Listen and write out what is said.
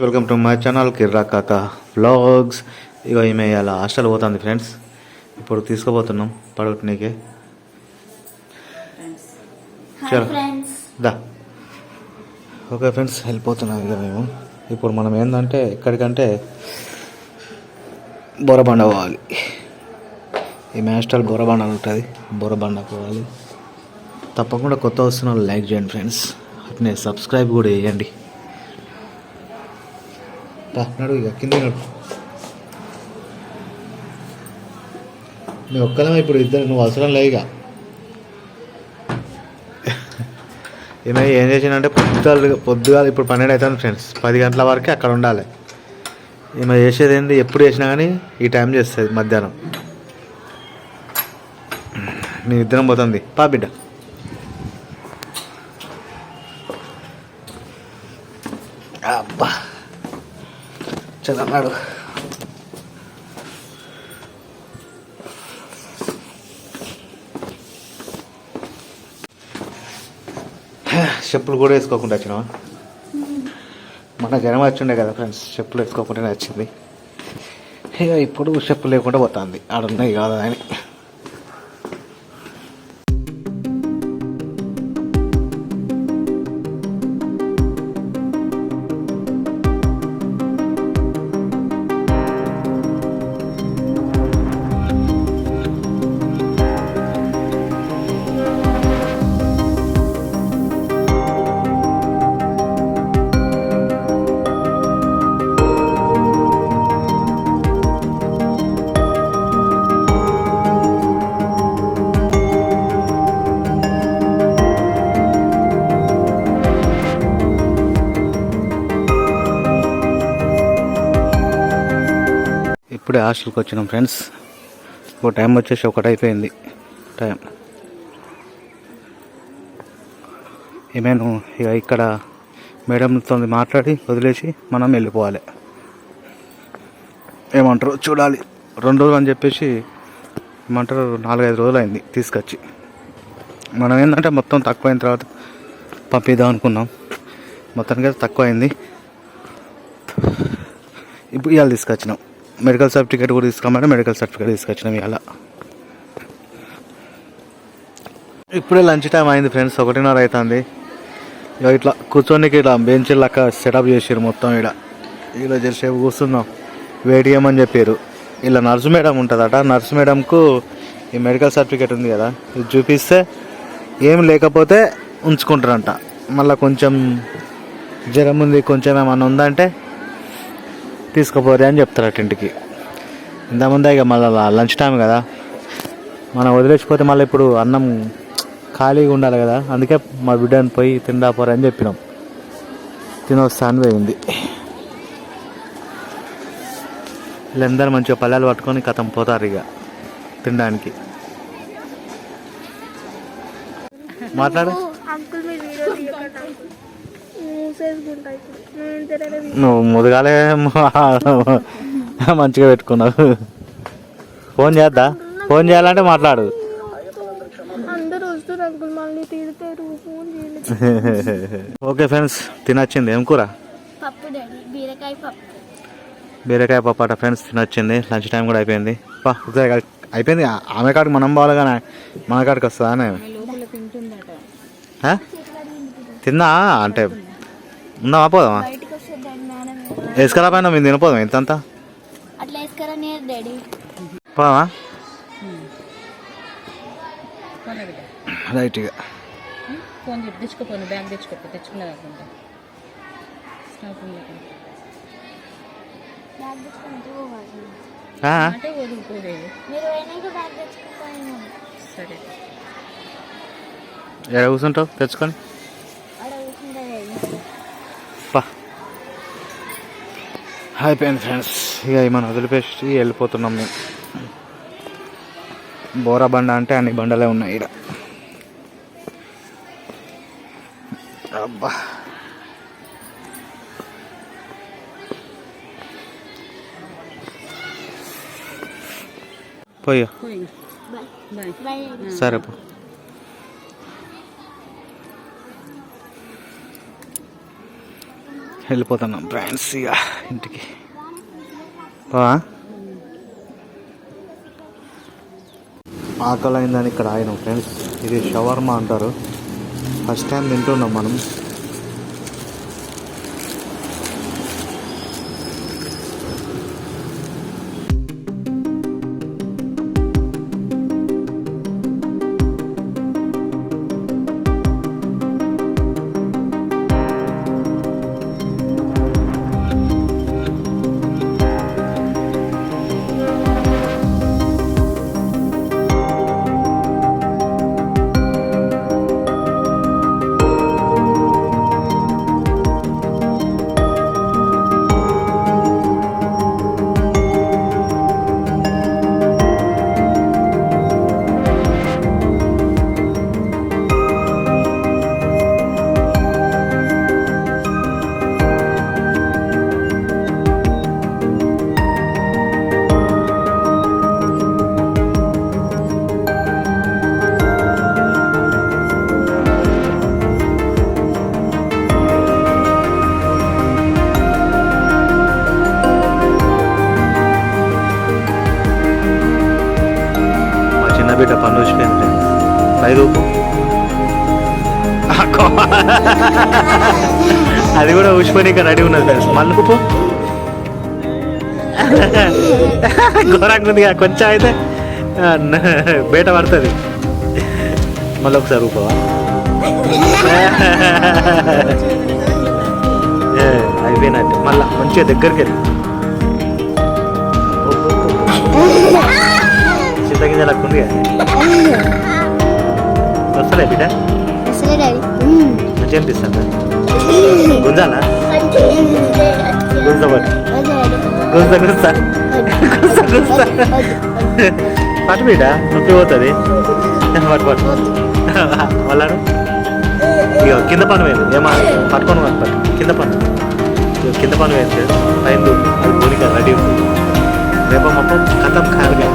Welcome to my channel కిర్రా కాకా vlogs. ఇక ఈమె అలా హాస్టల్ పోతుంది ఫ్రెండ్స్. ఇప్పుడు తీసుకుపోతున్నాం పడగొట్టనీకే. చలో దా. ఓకే ఫ్రెండ్స్, వెళ్ళిపోతున్నాం ఇక మేము. ఇప్పుడు మనం ఏంటంటే ఎక్కడికంటే బోరబండ పోవాలి. ఈ హాస్టల్ బోరబండ ఉంటుంది, బోరబండ పోవాలి. తప్పకుండా కొత్త వస్తున్న లైక్ చేయండి ఫ్రెండ్స్, అట్నే సబ్స్క్రైబ్ కూడా చేయండి. నడు ఇక కింద నడు. నువ్వు ఒక్కలేమో ఇప్పుడు ఇద్దరు, నువ్వు అవసరం లేక. ఏం చేసినంటే పొద్దుగా ఇప్పుడు 12 అవుతుంది ఫ్రెండ్స్, 10 గంటల వరకు అక్కడ ఉండాలి. ఈమె చేసేది ఏంటి, ఎప్పుడు చేసినా కానీ ఈ టైం చేస్తుంది మధ్యాహ్నం. నేను ఇద్దరం పోతుంది. పా బిడ్డ. అబ్బా చదన్నాడు. చెప్పులు కూడా వేసుకోకుండా వచ్చినావా? మన జ్వరం వచ్చిండే కదా ఫ్రెండ్స్, చెప్పులు వేసుకోకుండానే వచ్చింది. ఇక ఇప్పుడు చెప్పులు లేకుండా పోతుంది, ఆడున్నాయి కాదా అని. ఇప్పుడే హాస్టల్కి వచ్చినాం ఫ్రెండ్స్. ఒక టైం వచ్చేసి 1 అయిపోయింది టైం. ఏమేను ఇక ఇక్కడ మేడంతో మాట్లాడి వదిలేసి మనం వెళ్ళిపోవాలి. ఏమంటారు చూడాలి. 2 రోజులు అని చెప్పేసి ఏమంటారు 4-5 రోజులు అయింది తీసుకొచ్చి. మనం ఏంటంటే మొత్తం తక్కువైన తర్వాత పంపిద్దాం అనుకున్నాం. మొత్తానికి అయితే తక్కువ అయింది. ఇప్పుడు ఇవాళ తీసుకొచ్చినాం. మెడికల్ సర్టిఫికేట్ కూడా తీసుకోమంటే మెడికల్ సర్టిఫికేట్ తీసుకొచ్చినాం ఇవాళ. ఇప్పుడే లంచ్ టైం అయింది ఫ్రెండ్స్, 1:30 అవుతుంది. ఇక ఇట్లా కూర్చోనికి ఇట్లా బెంచ్ లెక్క సెటప్ చేసారు మొత్తం. ఇలా జరిసేపు కూర్చున్నాం. వెయిట్ చేయమని చెప్పారు. ఇలా నర్సు మేడం ఉంటుందట. నర్సు మేడంకు ఈ మెడికల్ సర్టిఫికేట్ ఉంది కదా, ఇది చూపిస్తే ఏం లేకపోతే ఉంచుకుంటారంట. మళ్ళీ కొంచెం జ్వరం ఉంది, కొంచెం ఏమన్నా ఉందంటే తీసుకుపోరే అని చెప్తారట ఇంటికి. ఇంతకుముందే ఇక మళ్ళీ లంచ్ టైం కదా, మనం వదిలేసిపోతే మళ్ళీ ఇప్పుడు అన్నం ఖాళీగా ఉండాలి కదా. అందుకే మా బిడ్డని పోయి తిందాపోరా అని చెప్పినాం. తినొస్తా అని పోయింది. వీళ్ళందరూ మంచిగా పల్లెలు పట్టుకొని కథం పోతారు ఇక తినడానికి. మాట్లాడు. నువ్వు ముదుగాలే మంచిగా పెట్టుకున్నావు. ఫోన్ చేద్దా? ఫోన్ చేయాలంటే మాట్లాడు. ఓకే ఫ్రెండ్స్, తినొచ్చింది. ఏం కూర? బీరకాయ పప్పు అట ఫ్రెండ్స్. తినొచ్చింది. లంచ్ టైం కూడా అయిపోయింది. అయిపోయింది. ఆమె కాడికి మనం పోవాలి కానీ మన కాడికి వస్తుందా అని. తిన్నా అంటే ఉన్నావా? పోదామా? వేసుకరా పైన మేము తినపోదాం. ఎంతంతా పోదామా? రైట్గా ఎక్కడ కూర్చుంటావు? తెచ్చుకొని అయిపోయింది ఫ్రెండ్స్. ఇక మనం వదిలిపెట్టి వెళ్ళిపోతున్నాం మేము. బోరా బండ అంటే అన్ని బండలే ఉన్నాయి ఇక్కడ. అబ్బా పోయా సరే పో. వెళ్ళిపోతున్నాం ఫ్రెండ్స్ ఇక ఇంటికి. ఆకలి అయిందని ఇక్కడ ఆగినాం ఫ్రెండ్స్. ఇది షవర్మా అంటారు. ఫస్ట్ టైం తింటున్నాం మనం. బిడ్డ పన్ను వచ్చిపోయింది. 5 అది కూడా ఉష్పని రెడీ ఉన్నది ఫ్రెండ్స్. మళ్ళీ ఉప్పు ఘోరంగా ఉంది. కొంచెం అయితే బయట పడుతుంది. మళ్ళీ ఒకసారి ఊపవా? అయిపోయినట్టు. మళ్ళీ మంచిగా దగ్గరికి వెళ్ళి చింతగింజ లక్కుంది కదా. వస్తలే బిడ్డ మంచిగా అనిపిస్తుందా? గుంజాలా? గుంజబట్టు గుంజ గుంజ గుంజ గుంజ పట్టు బిడ్డ, నొప్పి పోతుంది. పట్టు పట్టు వాళ్ళను. ఇక కింద పని పోయింది. ఏమా పట్టుకొని పట్టు. కింద పని కింద పని పోయింది. పైన అది పూరిక రెడీ ఉంది. రేపు మొత్తం కథం ఖారుగా